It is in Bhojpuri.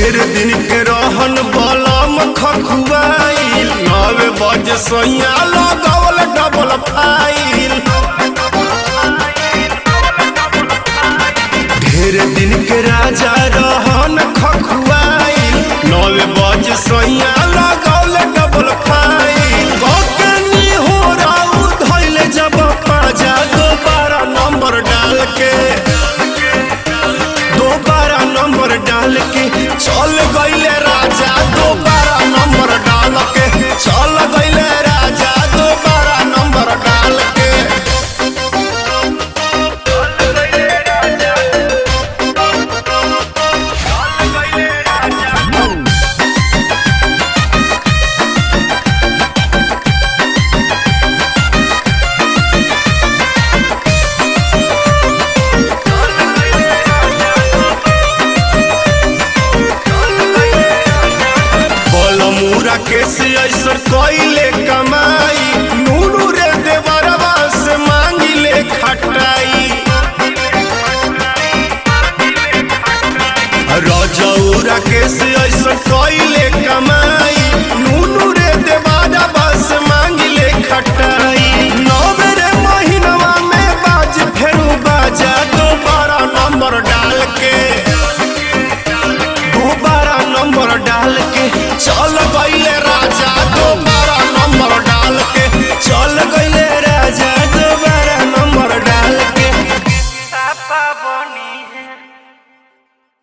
ढेर दिन के रहन बलम खखुआइल 9 बजे सैया लगवल डबल फाइल। ढेर दिन के राजा रहन खखुआइल 9 बजे सैया लगवल डबल फाइल। ककनी हो राउ धइले जब पाजा दोबारा नंबर डाल के चल गईले राजा दोबारा नंबर डाल के चल गईले राजा दोबारा नंबर डाल के। केसी ऐसर कोइले कमा